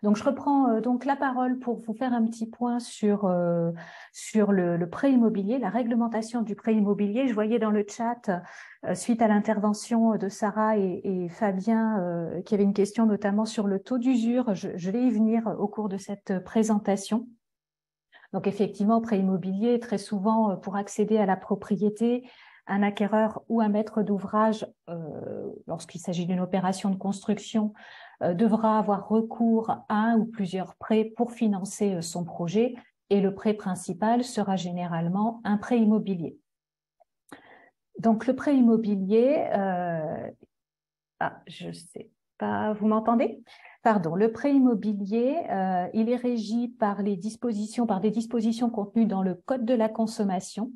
Donc, je reprends donc la parole pour vous faire un petit point sur le prêt immobilier, la réglementation du prêt immobilier. Je voyais dans le chat, suite à l'intervention de Sarah et Fabien, qu'il y avait une question notamment sur le taux d'usure. Je vais y venir au cours de cette présentation. Donc, effectivement, prêt immobilier, très souvent, pour accéder à la propriété, un acquéreur ou un maître d'ouvrage, lorsqu'il s'agit d'une opération de construction, devra avoir recours à un ou plusieurs prêts pour financer son projet, et le prêt principal sera généralement un prêt immobilier. Donc, le prêt immobilier, je ne sais pas, vous m'entendez ? Pardon, le prêt immobilier, il est régi par des dispositions contenues dans le Code de la consommation.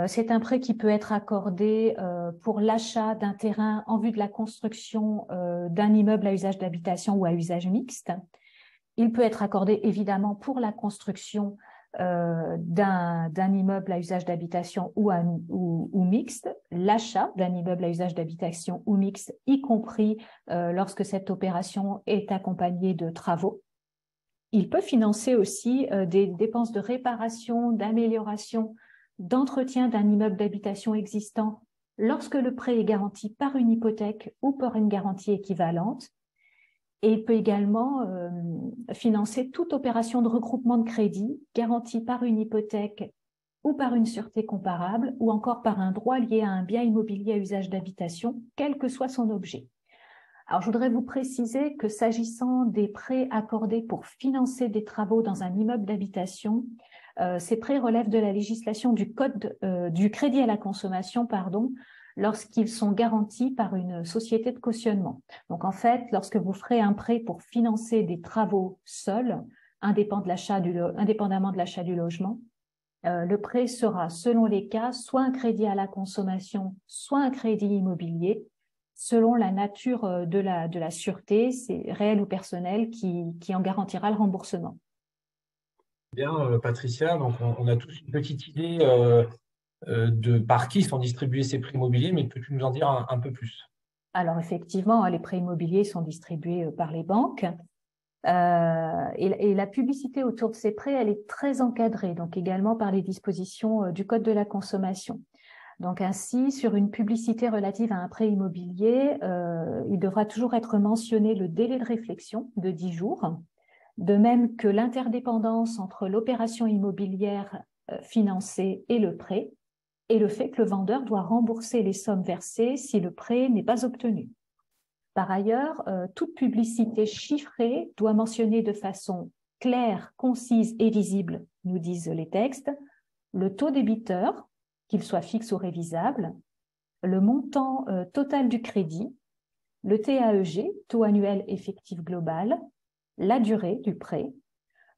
C'est un prêt qui peut être accordé pour l'achat d'un terrain en vue de la construction d'un immeuble à usage d'habitation ou à usage mixte. Il peut être accordé évidemment pour la construction d'un immeuble à usage d'habitation ou mixte, l'achat d'un immeuble à usage d'habitation ou mixte, y compris lorsque cette opération est accompagnée de travaux. Il peut financer aussi des dépenses de réparation, d'amélioration, d'entretien d'un immeuble d'habitation existant lorsque le prêt est garanti par une hypothèque ou par une garantie équivalente. Et il peut également financer toute opération de regroupement de crédit garantie par une hypothèque ou par une sûreté comparable ou encore par un droit lié à un bien immobilier à usage d'habitation, quel que soit son objet. Alors, je voudrais vous préciser que s'agissant des prêts accordés pour financer des travaux dans un immeuble d'habitation, ces prêts relèvent de la législation du Code du crédit à la consommation, lorsqu'ils sont garantis par une société de cautionnement. Donc, en fait, lorsque vous ferez un prêt pour financer des travaux seuls, indépendamment de l'achat du logement, le prêt sera, selon les cas, soit un crédit à la consommation, soit un crédit immobilier, selon la nature de la sûreté, c'est réel ou personnel, qui en garantira le remboursement. Bien, Patricia, donc on a tous une petite idée de par qui sont distribués ces prêts immobiliers, mais peux-tu nous en dire un peu plus? Alors effectivement, les prêts immobiliers sont distribués par les banques et la publicité autour de ces prêts, elle est très encadrée, donc également par les dispositions du Code de la consommation. Donc ainsi, sur une publicité relative à un prêt immobilier, il devra toujours être mentionné le délai de réflexion de 10 jours, de même que l'interdépendance entre l'opération immobilière financée et le prêt, et le fait que le vendeur doit rembourser les sommes versées si le prêt n'est pas obtenu. Par ailleurs, toute publicité chiffrée doit mentionner de façon claire, concise et visible, nous disent les textes, le taux débiteur, qu'il soit fixe ou révisable, le montant total du crédit, le TAEG, taux annuel effectif global, la durée du prêt,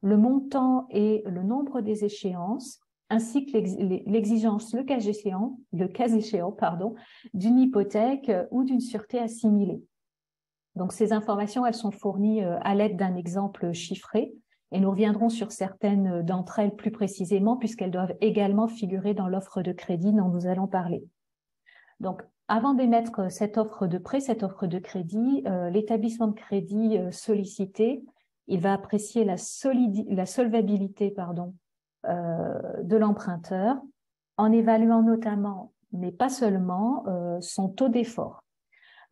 le montant et le nombre des échéances, ainsi que l'exigence, le cas échéant, d'une hypothèque ou d'une sûreté assimilée. Donc, ces informations, elles sont fournies à l'aide d'un exemple chiffré, et nous reviendrons sur certaines d'entre elles plus précisément, puisqu'elles doivent également figurer dans l'offre de crédit dont nous allons parler. Donc, avant d'émettre cette offre de prêt, cette offre de crédit, l'établissement de crédit sollicité, il va apprécier la solvabilité de l'emprunteur en évaluant notamment, mais pas seulement, son taux d'effort.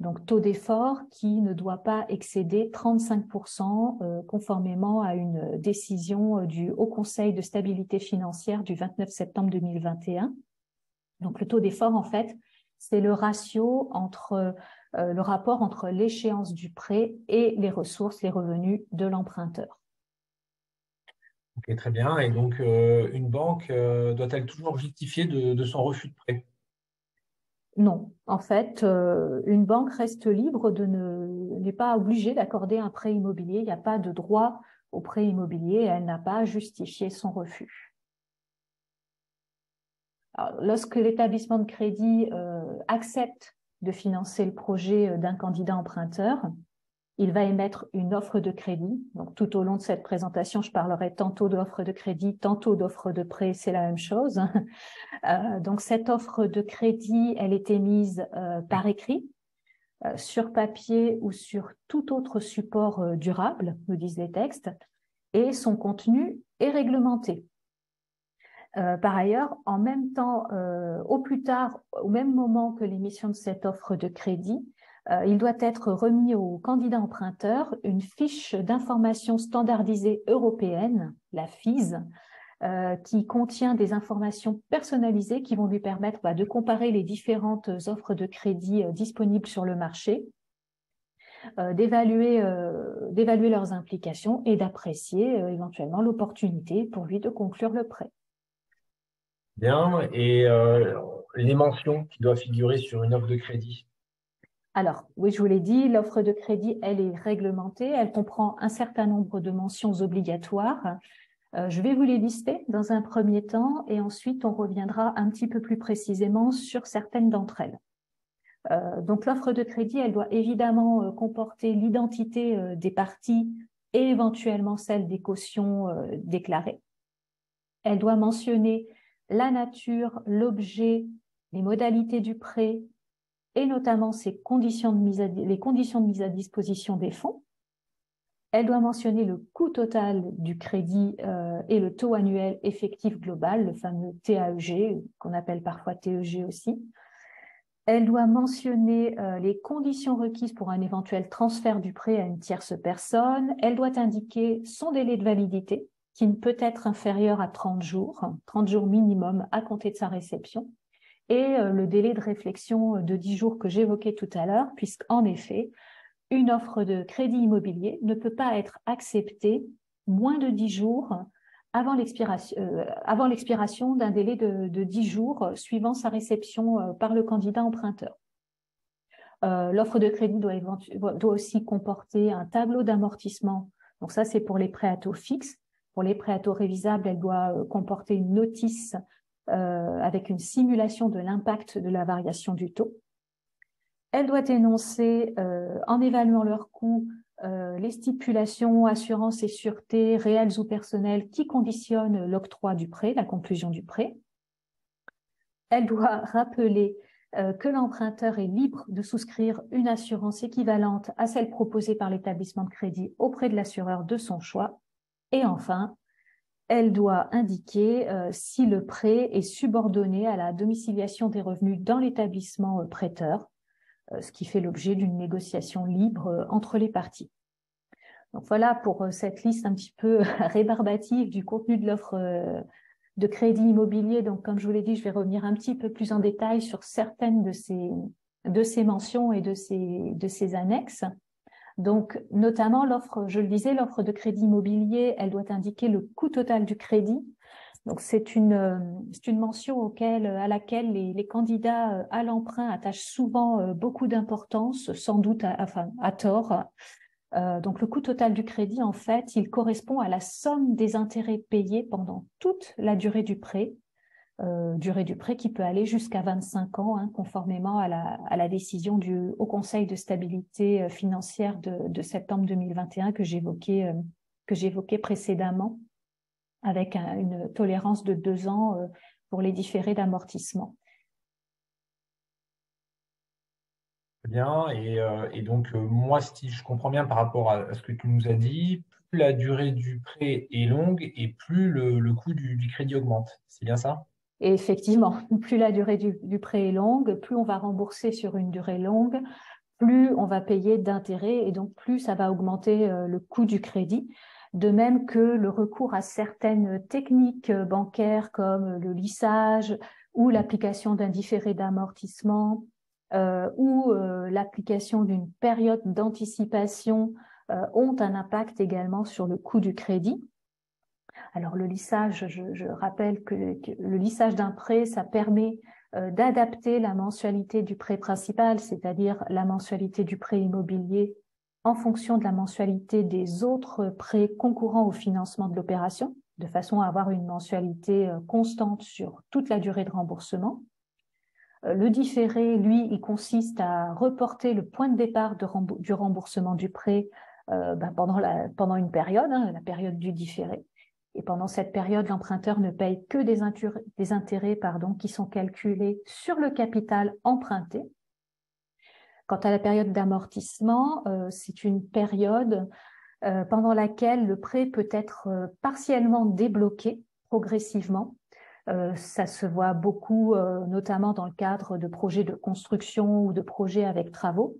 Donc, taux d'effort qui ne doit pas excéder 35% conformément à une décision du Haut Conseil de stabilité financière du 29 septembre 2021. Donc, le taux d'effort, en fait, c'est le rapport entre l'échéance du prêt et les ressources, les revenus de l'emprunteur. Ok, très bien. Et donc, une banque doit-elle toujours justifier de son refus de prêt? Non, en fait, une banque reste libre n'est pas obligée d'accorder un prêt immobilier. Il n'y a pas de droit au prêt immobilier et elle n'a pas à justifier son refus. Alors, lorsque l'établissement de crédit accepte de financer le projet d'un candidat emprunteur, il va émettre une offre de crédit. Donc, tout au long de cette présentation, je parlerai tantôt d'offre de crédit, tantôt d'offre de prêt, c'est la même chose. Donc, cette offre de crédit, elle est émise par écrit. sur papier ou sur tout autre support durable, nous disent les textes, et son contenu est réglementé. Par ailleurs, en même temps, au plus tard, au même moment que l'émission de cette offre de crédit, il doit être remis au candidat emprunteur une fiche d'information standardisée européenne, la FIS, qui contient des informations personnalisées qui vont lui permettre de comparer les différentes offres de crédit disponibles sur le marché, d'évaluer leurs implications et d'apprécier éventuellement l'opportunité pour lui de conclure le prêt. Bien. Et les mentions qui doivent figurer sur une offre de crédit? Alors, oui, je vous l'ai dit, l'offre de crédit, elle est réglementée, elle comprend un certain nombre de mentions obligatoires. Je vais vous les lister dans un premier temps et ensuite on reviendra un petit peu plus précisément sur certaines d'entre elles. Donc l'offre de crédit, elle doit évidemment comporter l'identité des parties et éventuellement celle des cautions déclarées. Elle doit mentionner la nature, l'objet, les modalités du prêt et notamment les conditions de mise à disposition des fonds. Elle doit mentionner le coût total du crédit et le taux annuel effectif global, le fameux TAEG, qu'on appelle parfois TEG aussi. Elle doit mentionner les conditions requises pour un éventuel transfert du prêt à une tierce personne. Elle doit indiquer son délai de validité, qui ne peut être inférieur à 30 jours minimum à compter de sa réception, et le délai de réflexion de 10 jours que j'évoquais tout à l'heure, puisqu'en effet, une offre de crédit immobilier ne peut pas être acceptée moins de 10 jours avant l'expiration d'un délai de 10 jours suivant sa réception par le candidat emprunteur. L'offre de crédit doit aussi comporter un tableau d'amortissement. Donc ça, c'est pour les prêts à taux fixes. Pour les prêts à taux révisables, elle doit comporter une notice avec une simulation de l'impact de la variation du taux. Elle doit énoncer, en évaluant leurs coûts, les stipulations, assurances et sûretés réelles ou personnelles qui conditionnent l'octroi du prêt, la conclusion du prêt. Elle doit rappeler que l'emprunteur est libre de souscrire une assurance équivalente à celle proposée par l'établissement de crédit auprès de l'assureur de son choix. Et enfin, elle doit indiquer si le prêt est subordonné à la domiciliation des revenus dans l'établissement prêteur, ce qui fait l'objet d'une négociation libre entre les parties. Donc voilà pour cette liste un petit peu rébarbative du contenu de l'offre de crédit immobilier. Donc comme je vous l'ai dit, je vais revenir un petit peu plus en détail sur certaines de ces mentions et de ces annexes. Donc notamment l'offre, je le disais, l'offre de crédit immobilier, elle doit indiquer le coût total du crédit. Donc c'est une mention à laquelle les candidats à l'emprunt attachent souvent beaucoup d'importance, sans doute à tort. Donc le coût total du crédit, en fait, il correspond à la somme des intérêts payés pendant toute la durée du prêt qui peut aller jusqu'à 25 ans, conformément à la décision du Haut Conseil de stabilité financière de septembre 2021 que j'évoquais précédemment, avec une tolérance de 2 ans pour les différés d'amortissement. Bien, et donc moi, si je comprends bien par rapport à ce que tu nous as dit, plus la durée du prêt est longue et plus le coût du crédit augmente. C'est bien ça? Et effectivement, plus la durée du prêt est longue, plus on va rembourser sur une durée longue, plus on va payer d'intérêts et donc plus ça va augmenter le coût du crédit. De même que le recours à certaines techniques bancaires comme le lissage ou l'application d'un différé d'amortissement ou l'application d'une période d'anticipation ont un impact également sur le coût du crédit. Alors le lissage, je rappelle que le lissage d'un prêt, ça permet d'adapter la mensualité du prêt principal, c'est-à-dire la mensualité du prêt immobilier, en fonction de la mensualité des autres prêts concourant au financement de l'opération, de façon à avoir une mensualité constante sur toute la durée de remboursement. Le différé, lui, il consiste à reporter le point de départ du remboursement du prêt pendant une période, la période du différé. Et pendant cette période, l'emprunteur ne paye que des intérêts qui sont calculés sur le capital emprunté. Quant à la période d'amortissement, c'est une période pendant laquelle le prêt peut être partiellement débloqué progressivement. Ça se voit beaucoup, notamment dans le cadre de projets de construction ou de projets avec travaux.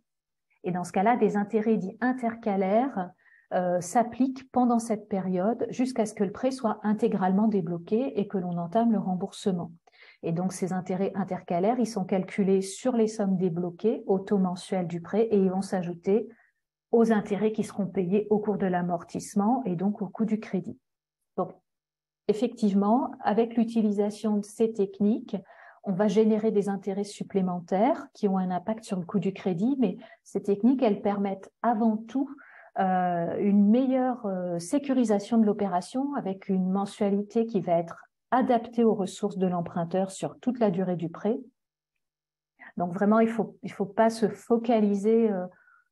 Et dans ce cas-là, des intérêts dits intercalaires s'appliquent pendant cette période jusqu'à ce que le prêt soit intégralement débloqué et que l'on entame le remboursement. Et donc, ces intérêts intercalaires, ils sont calculés sur les sommes débloquées au taux mensuel du prêt et ils vont s'ajouter aux intérêts qui seront payés au cours de l'amortissement et donc au coût du crédit. Donc, effectivement, avec l'utilisation de ces techniques, on va générer des intérêts supplémentaires qui ont un impact sur le coût du crédit, mais ces techniques, elles permettent avant tout une meilleure sécurisation de l'opération avec une mensualité qui va être adaptée aux ressources de l'emprunteur sur toute la durée du prêt. Donc vraiment, il faut pas se focaliser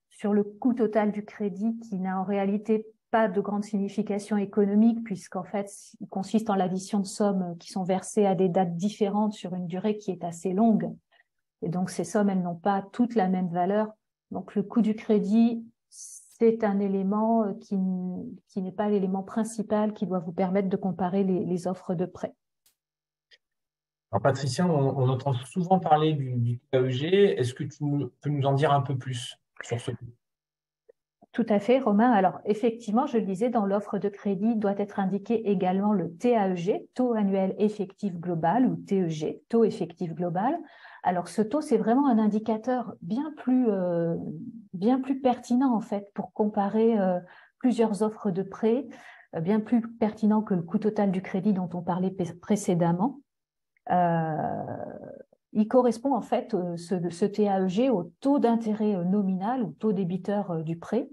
sur le coût total du crédit qui n'a en réalité pas de grande signification économique puisqu'en fait, il consiste en l'addition de sommes qui sont versées à des dates différentes sur une durée qui est assez longue. Et donc, ces sommes, elles n'ont pas toutes la même valeur. Donc, le coût du crédit, c'est un élément qui n'est pas l'élément principal qui doit vous permettre de comparer les offres de prêt. Alors, Patricia, on entend souvent parler du TAEG. Est-ce que tu peux nous en dire un peu plus sur ce point? Tout à fait, Romain. Alors, effectivement, je le disais, dans l'offre de crédit doit être indiqué également le TAEG, taux annuel effectif global, ou TEG, taux effectif global. Alors, ce taux, c'est vraiment un indicateur bien plus pertinent, en fait, pour comparer plusieurs offres de prêt, bien plus pertinent que le coût total du crédit dont on parlait précédemment. Il correspond en fait, ce TAEG, au taux d'intérêt nominal ou taux débiteur du prêt,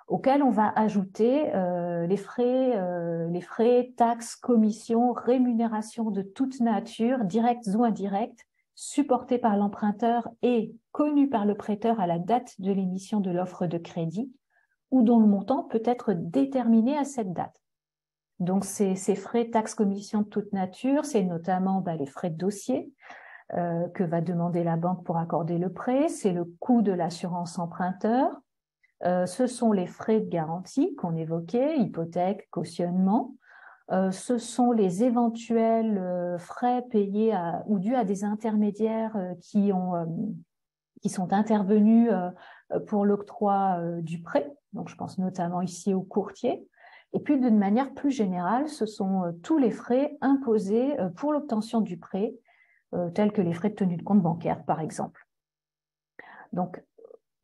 auquel on va ajouter les frais, taxes, commissions, rémunérations de toute nature, directes ou indirectes, supportés par l'emprunteur et connus par le prêteur à la date de l'émission de l'offre de crédit, ou dont le montant peut être déterminé à cette date. Donc, ces frais, taxes, commissions de toute nature, c'est notamment les frais de dossier que va demander la banque pour accorder le prêt, c'est le coût de l'assurance emprunteur, ce sont les frais de garantie qu'on évoquait, hypothèque, cautionnement, ce sont les éventuels frais payés ou dus à des intermédiaires qui sont intervenus pour l'octroi du prêt, donc je pense notamment ici aux courtiers. Et puis, d'une manière plus générale, ce sont tous les frais imposés pour l'obtention du prêt, tels que les frais de tenue de compte bancaire, par exemple. Donc,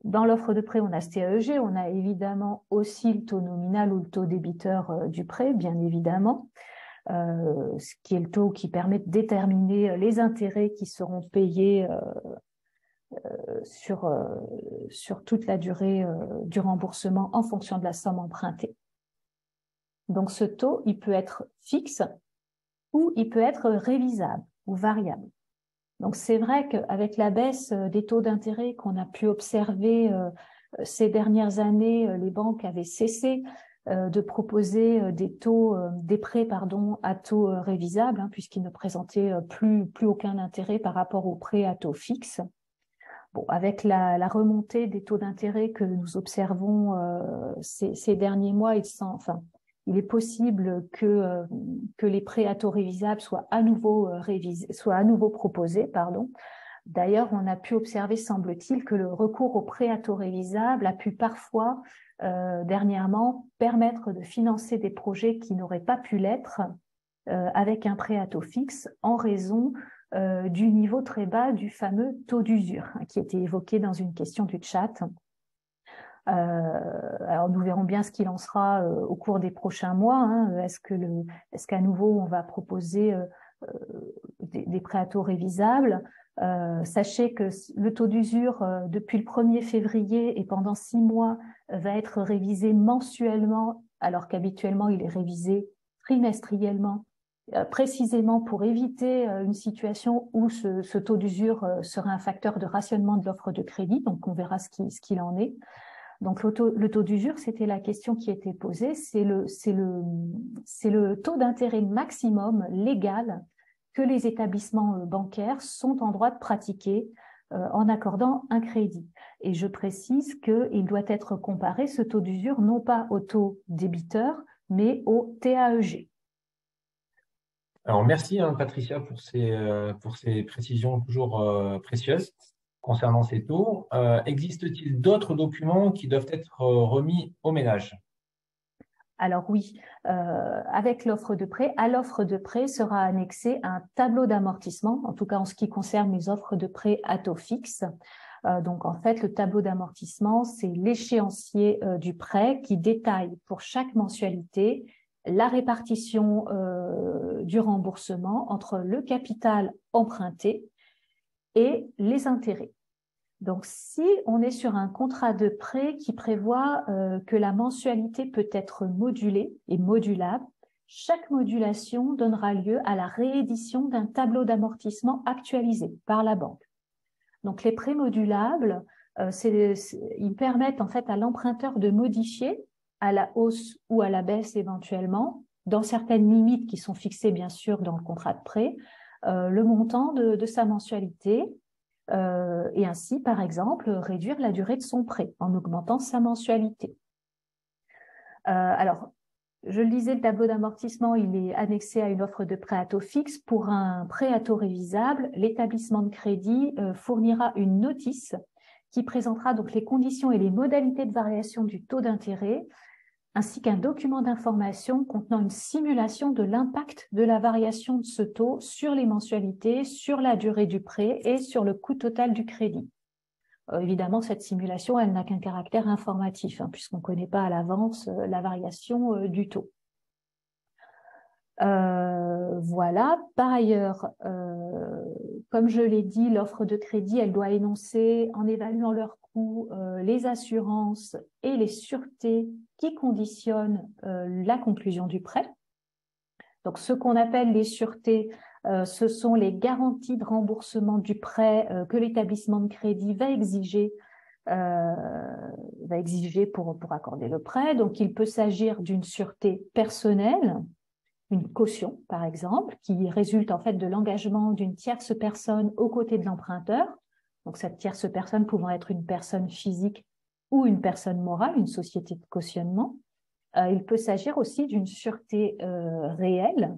dans l'offre de prêt, on a ce TAEG, on a évidemment aussi le taux nominal ou le taux débiteur du prêt, bien évidemment, ce qui est le taux qui permet de déterminer les intérêts qui seront payés sur toute la durée du remboursement en fonction de la somme empruntée. Donc, ce taux, il peut être fixe ou il peut être révisable ou variable. Donc, c'est vrai qu'avec la baisse des taux d'intérêt qu'on a pu observer ces dernières années, les banques avaient cessé de proposer des prêts à taux révisables, puisqu'ils ne présentaient plus aucun intérêt par rapport aux prêts à taux fixe. Bon, avec la remontée des taux d'intérêt que nous observons ces derniers mois, il est possible que les prêts à taux révisables soient à nouveau proposés, pardon. D'ailleurs, on a pu observer, semble-t-il, que le recours aux prêts à taux révisables a pu parfois, dernièrement, permettre de financer des projets qui n'auraient pas pu l'être avec un prêt à taux fixe en raison du niveau très bas du fameux taux d'usure qui était évoqué dans une question du chat. Alors nous verrons bien ce qu'il en sera au cours des prochains mois. Est-ce qu'à nouveau on va proposer des prêts à taux révisables? Sachez que le taux d'usure depuis le 1er février et pendant 6 mois va être révisé mensuellement, alors qu'habituellement il est révisé trimestriellement, précisément pour éviter une situation où ce taux d'usure serait un facteur de rationnement de l'offre de crédit. Donc on verra ce qu'il en est. Donc le taux d'usure, c'était la question qui était posée, c'est le taux d'intérêt maximum légal que les établissements bancaires sont en droit de pratiquer en accordant un crédit. Et je précise qu'il doit être comparé, ce taux d'usure, non pas au taux débiteur, mais au TAEG. Alors, merci Patricia pour ces précisions toujours précieuses concernant ces taux. Existe-t-il d'autres documents qui doivent être remis au ménage? Alors oui, avec l'offre de prêt, à l'offre de prêt sera annexé un tableau d'amortissement, en tout cas en ce qui concerne les offres de prêt à taux fixe. Donc en fait, le tableau d'amortissement, c'est l'échéancier du prêt qui détaille pour chaque mensualité la répartition du remboursement entre le capital emprunté et les intérêts. Donc, si on est sur un contrat de prêt qui prévoit que la mensualité peut être modulée et modulable, chaque modulation donnera lieu à la réédition d'un tableau d'amortissement actualisé par la banque. Donc, les prêts modulables, ils permettent en fait à l'emprunteur de modifier à la hausse ou à la baisse éventuellement, dans certaines limites qui sont fixées bien sûr dans le contrat de prêt, le montant de sa mensualité. Et ainsi, par exemple, réduire la durée de son prêt en augmentant sa mensualité. Alors, je le disais, le tableau d'amortissement, il est annexé à une offre de prêt à taux fixe. Pour un prêt à taux révisable, l'établissement de crédit fournira une notice qui présentera donc les conditions et les modalités de variation du taux d'intérêt, ainsi qu'un document d'information contenant une simulation de l'impact de la variation de ce taux sur les mensualités, sur la durée du prêt et sur le coût total du crédit. Évidemment, cette simulation, elle n'a qu'un caractère informatif, puisqu'on ne connaît pas à l'avance la variation du taux. Voilà. Par ailleurs, comme je l'ai dit, l'offre de crédit, elle doit énoncer, en évaluant leurs coûts, les assurances et les sûretés qui conditionnent la conclusion du prêt. Donc, ce qu'on appelle les sûretés, ce sont les garanties de remboursement du prêt que l'établissement de crédit va exiger pour accorder le prêt. Donc, il peut s'agir d'une sûreté personnelle, une caution, par exemple, qui résulte en fait de l'engagement d'une tierce personne aux côtés de l'emprunteur. Donc, cette tierce personne pouvant être une personne physique ou une personne morale, une société de cautionnement. Il peut s'agir aussi d'une sûreté réelle,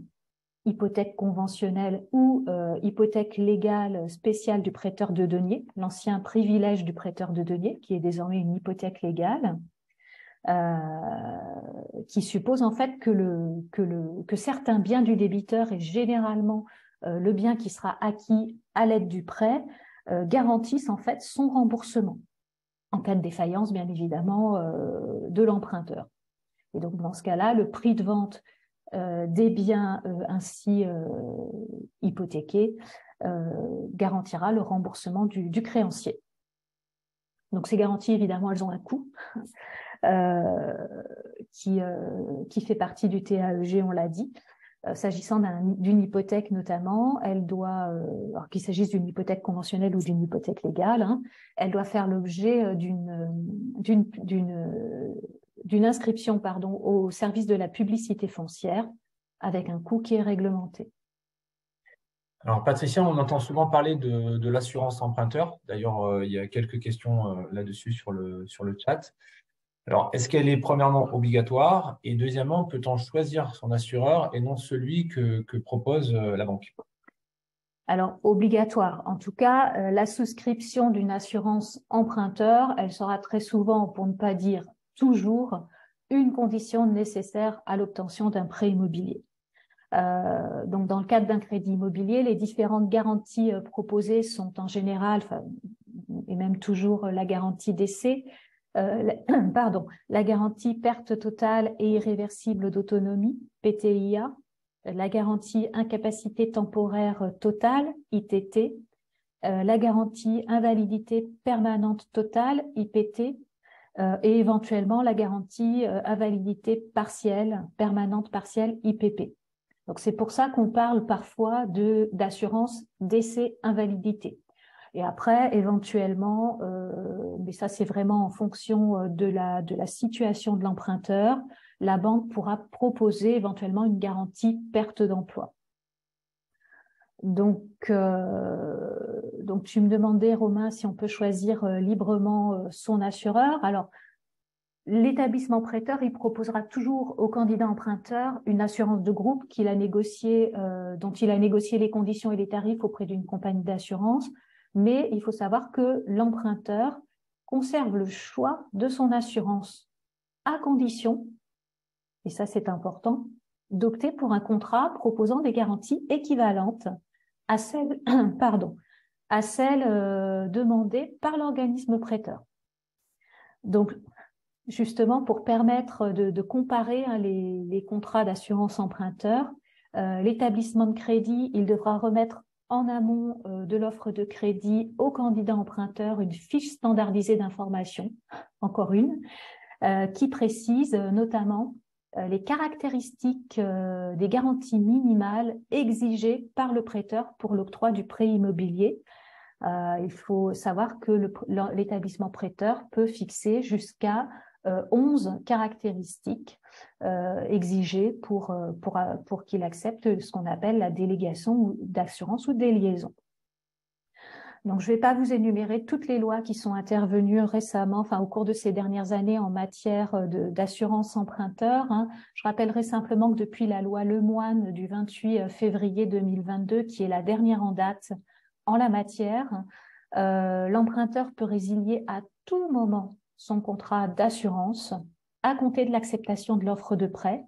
hypothèque conventionnelle ou hypothèque légale spéciale du prêteur de deniers, l'ancien privilège du prêteur de deniers, qui est désormais une hypothèque légale. Qui suppose en fait que certains biens du débiteur, et généralement le bien qui sera acquis à l'aide du prêt, garantissent en fait son remboursement, en cas de défaillance bien évidemment de l'emprunteur. Et donc dans ce cas-là, le prix de vente des biens ainsi hypothéqués garantira le remboursement du créancier. Donc ces garanties, évidemment, elles ont un coût. Qui fait partie du TAEG, on l'a dit. S'agissant d'une hypothèque notamment, elle doit, alors qu'il s'agisse d'une hypothèque conventionnelle ou d'une hypothèque légale, elle doit faire l'objet d'une inscription au service de la publicité foncière avec un coût qui est réglementé. Alors, Patricia, on entend souvent parler de l'assurance emprunteur. D'ailleurs, il y a quelques questions là-dessus sur le chat. Alors, est-ce qu'elle est premièrement obligatoire? Et deuxièmement, peut-on choisir son assureur et non celui que propose la banque? Alors, obligatoire. En tout cas, la souscription d'une assurance emprunteur, elle sera très souvent, pour ne pas dire toujours, une condition nécessaire à l'obtention d'un prêt immobilier. Donc, dans le cadre d'un crédit immobilier, les différentes garanties proposées sont en général, et même toujours la garantie décès, la garantie perte totale et irréversible d'autonomie, PTIA, la garantie incapacité temporaire totale, ITT, la garantie invalidité permanente totale, IPT, et éventuellement la garantie invalidité partielle, permanente partielle, IPP. Donc c'est pour ça qu'on parle parfois d'assurance décès invalidité. Et après, éventuellement, mais ça c'est vraiment en fonction de la situation de l'emprunteur, la banque pourra proposer éventuellement une garantie perte d'emploi. Donc donc tu me demandais, Romain, si on peut choisir librement son assureur. Alors, l'établissement prêteur, il proposera toujours au candidat emprunteur une assurance de groupe qu'il a négociée, dont il a négocié les conditions et les tarifs auprès d'une compagnie d'assurance. Mais il faut savoir que l'emprunteur conserve le choix de son assurance à condition, et ça c'est important, d'opter pour un contrat proposant des garanties équivalentes à celles, à celles demandées par l'organisme prêteur. Donc, justement, pour permettre de comparer les contrats d'assurance emprunteur, l'établissement de crédit, il devra remettre en amont de l'offre de crédit au candidat emprunteur une fiche standardisée d'information, encore une, qui précise notamment les caractéristiques des garanties minimales exigées par le prêteur pour l'octroi du prêt immobilier. Il faut savoir que l'établissement prêteur peut fixer jusqu'à 11 caractéristiques exigées pour qu'il accepte ce qu'on appelle la délégation d'assurance ou des liaisons. Donc, je ne vais pas vous énumérer toutes les lois qui sont intervenues récemment, enfin au cours de ces dernières années en matière d'assurance emprunteur. Je rappellerai simplement que depuis la loi Lemoine du 28 février 2022, qui est la dernière en date en la matière, l'emprunteur peut résilier à tout moment son contrat d'assurance à compter de l'acceptation de l'offre de prêt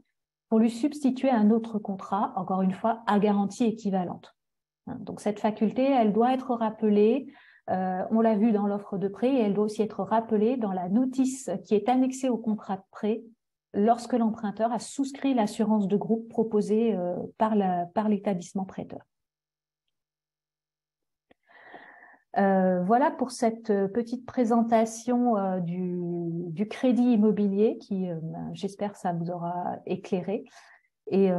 pour lui substituer un autre contrat, encore une fois, à garantie équivalente. Donc, cette faculté, elle doit être rappelée, on l'a vu dans l'offre de prêt, et elle doit aussi être rappelée dans la notice qui est annexée au contrat de prêt lorsque l'emprunteur a souscrit l'assurance de groupe proposée par l'établissement prêteur. Voilà pour cette petite présentation du crédit immobilier qui, j'espère, ça vous aura éclairé. Et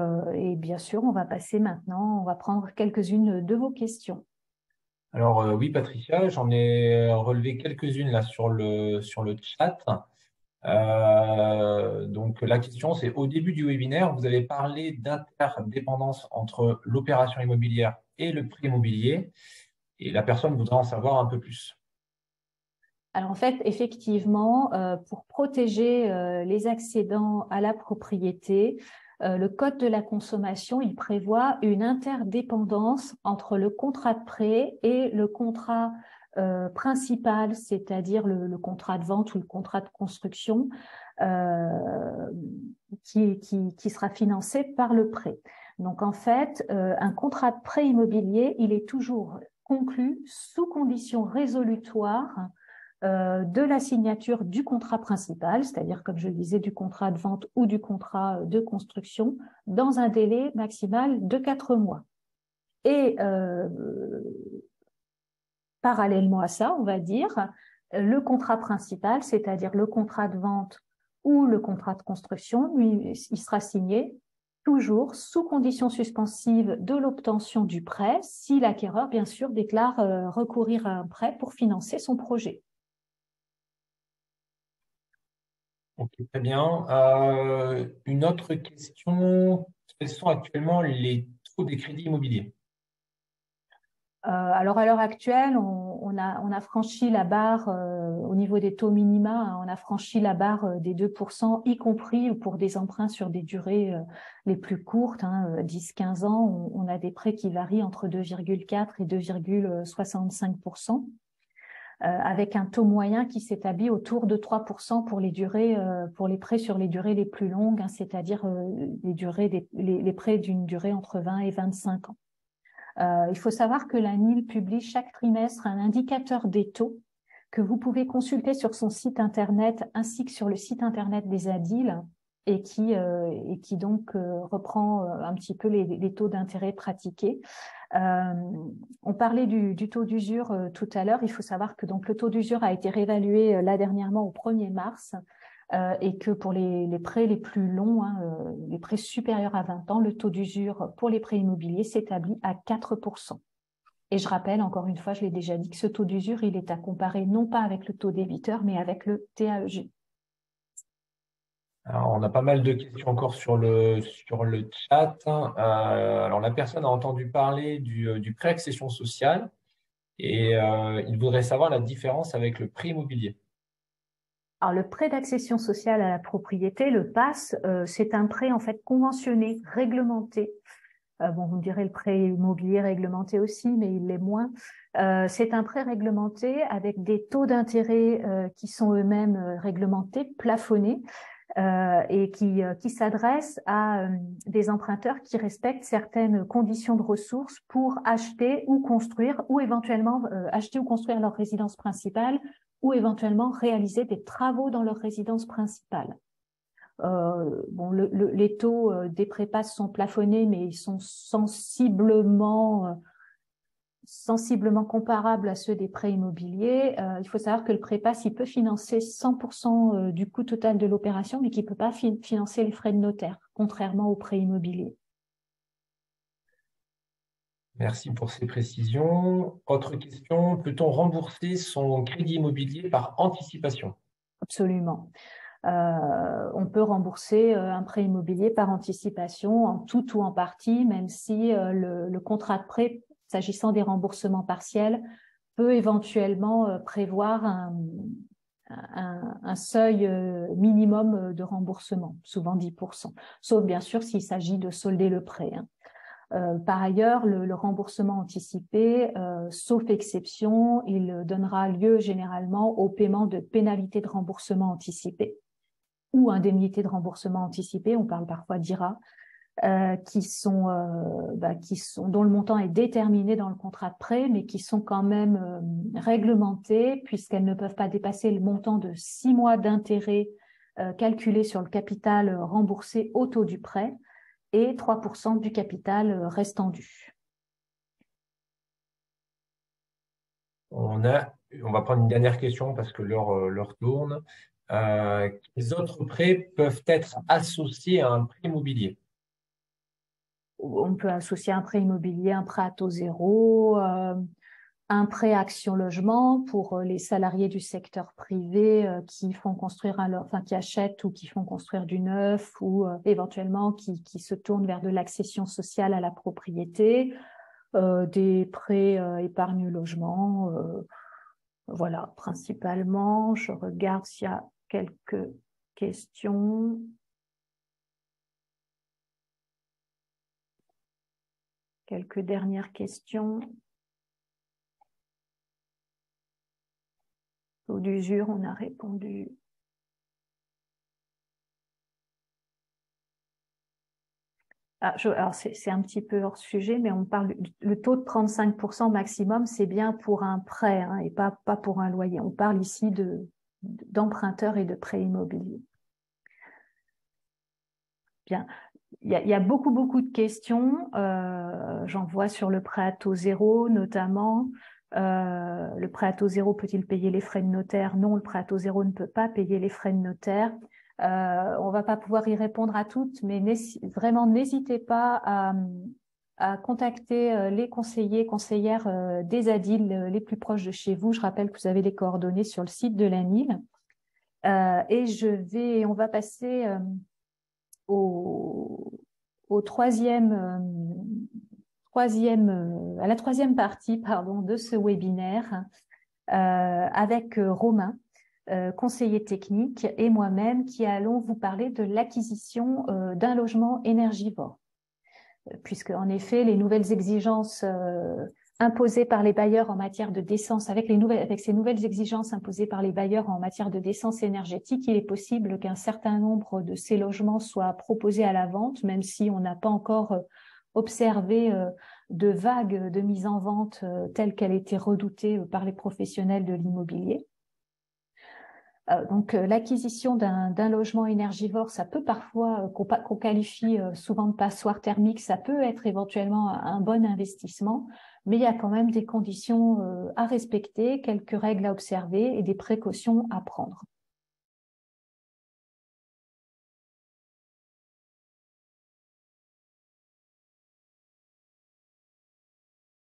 bien sûr, on va passer maintenant, on va prendre quelques-unes de vos questions. Alors oui, Patricia, j'en ai relevé quelques-unes là sur le chat. Donc la question, c'est au début du webinaire, vous avez parlé d'interdépendance entre l'opération immobilière et le prêt immobilier, et la personne voudra en savoir un peu plus. Alors en fait, effectivement, pour protéger les accédants à la propriété, le Code de la consommation, il prévoit une interdépendance entre le contrat de prêt et le contrat principal, c'est-à-dire le contrat de vente ou le contrat de construction qui sera financé par le prêt. Donc en fait, un contrat de prêt immobilier, il est toujours conclu sous conditions résolutoires de la signature du contrat principal, c'est-à-dire, comme je le disais, du contrat de vente ou du contrat de construction, dans un délai maximal de 4 mois. Et parallèlement à ça, on va dire, le contrat principal, c'est-à-dire le contrat de vente ou le contrat de construction, lui, il sera signé toujours sous conditions suspensives de l'obtention du prêt, si l'acquéreur, bien sûr, déclare recourir à un prêt pour financer son projet. Ok, très bien. Une autre question, quels sont actuellement les taux des crédits immobiliers? Alors à l'heure actuelle, on a franchi la barre au niveau des taux minima, on a franchi la barre des 2%, y compris pour des emprunts sur des durées les plus courtes, 10-15 ans. On a des prêts qui varient entre 2,4 et 2,65%. Avec un taux moyen qui s'établit autour de 3% pour les durées, pour les prêts sur les durées les plus longues, c'est-à-dire les prêts d'une durée entre 20 et 25 ans. Il faut savoir que l'ANIL publie chaque trimestre un indicateur des taux que vous pouvez consulter sur son site internet ainsi que sur le site internet des ADIL et qui donc reprend un petit peu les taux d'intérêt pratiqués. On parlait du taux d'usure tout à l'heure. Il faut savoir que donc le taux d'usure a été réévalué là dernièrement au 1er mars et que pour les prêts les plus longs, les prêts supérieurs à 20 ans, le taux d'usure pour les prêts immobiliers s'établit à 4%. Et je rappelle, encore une fois, je l'ai déjà dit, que ce taux d'usure, il est à comparer non pas avec le taux débiteur, mais avec le TAEG. Alors, on a pas mal de questions encore sur le chat. Alors, la personne a entendu parler du prêt accession sociale Et il voudrait savoir la différence avec le prêt immobilier. Alors, le prêt d'accession sociale à la propriété, le PAS, c'est un prêt en fait conventionné, réglementé. Bon, vous me direz le prêt immobilier réglementé aussi, mais il l'est moins. C'est un prêt réglementé avec des taux d'intérêt qui sont eux-mêmes réglementés, plafonnés, et qui s'adressent à des emprunteurs qui respectent certaines conditions de ressources pour acheter ou construire, ou éventuellement acheter ou construire leur résidence principale, ou éventuellement réaliser des travaux dans leur résidence principale. Bon, les taux des prépas sont plafonnés, mais ils sont sensiblement comparables à ceux des prêts immobiliers. Il faut savoir que le prépass, il peut financer 100% du coût total de l'opération, mais qu'il ne peut pas financer les frais de notaire, contrairement au prêt immobilier. Merci pour ces précisions. Autre question, peut-on rembourser son crédit immobilier par anticipation? Absolument. On peut rembourser un prêt immobilier par anticipation, en tout ou en partie, même si le contrat de prêt, s'agissant des remboursements partiels, peut éventuellement prévoir un seuil minimum de remboursement, souvent 10%, sauf bien sûr s'il s'agit de solder le prêt. Par ailleurs, le remboursement anticipé, sauf exception, il donnera lieu généralement au paiement de pénalités de remboursement anticipé ou indemnités de remboursement anticipé, on parle parfois d'IRA, dont le montant est déterminé dans le contrat de prêt, mais qui sont quand même réglementées puisqu'elles ne peuvent pas dépasser le montant de 6 mois d'intérêt calculé sur le capital remboursé au taux du prêt et 3% du capital restant dû. On va prendre une dernière question parce que l'heure tourne. Quels autres prêts peuvent être associés à un prêt immobilier? On peut associer un prêt immobilier, un prêt à taux zéro, un prêt Action Logement pour les salariés du secteur privé qui font construire qui achètent ou qui font construire du neuf ou éventuellement qui se tournent vers de l'accession sociale à la propriété, des prêts épargne logement. Voilà, principalement. Je regarde s'il y a quelques questions. Quelques dernières questions. Taux d'usure, on a répondu. Alors c'est un petit peu hors sujet, mais on parle le taux de 35% maximum, c'est bien pour un prêt hein, et pas pour un loyer. On parle ici d'emprunteurs et de prêts immobiliers. Bien. Il y a beaucoup de questions. J'en vois sur le prêt à taux zéro notamment. Le prêt à taux zéro peut-il payer les frais de notaire? Non, le prêt à taux zéro ne peut pas payer les frais de notaire. On va pas pouvoir y répondre à toutes, mais vraiment n'hésitez pas à contacter les conseillères des ADIL les plus proches de chez vous. Je rappelle que vous avez les coordonnées sur le site de l'ANIL. Et on va passer à la troisième partie de ce webinaire avec Romain, conseiller technique, et moi-même qui allons vous parler de l'acquisition d'un logement énergivore. Puisque, en effet, les nouvelles exigences imposées par les bailleurs en matière de décence, avec ces nouvelles exigences imposées par les bailleurs en matière de décence énergétique, il est possible qu'un certain nombre de ces logements soient proposés à la vente, même si on n'a pas encore observé de vague de mise en vente telle qu'elle était redoutée par les professionnels de l'immobilier. Donc, l'acquisition d'un logement énergivore, ça peut parfois, qu'on qualifie souvent de passoire thermique, ça peut être éventuellement un bon investissement, mais il y a quand même des conditions à respecter, quelques règles à observer et des précautions à prendre.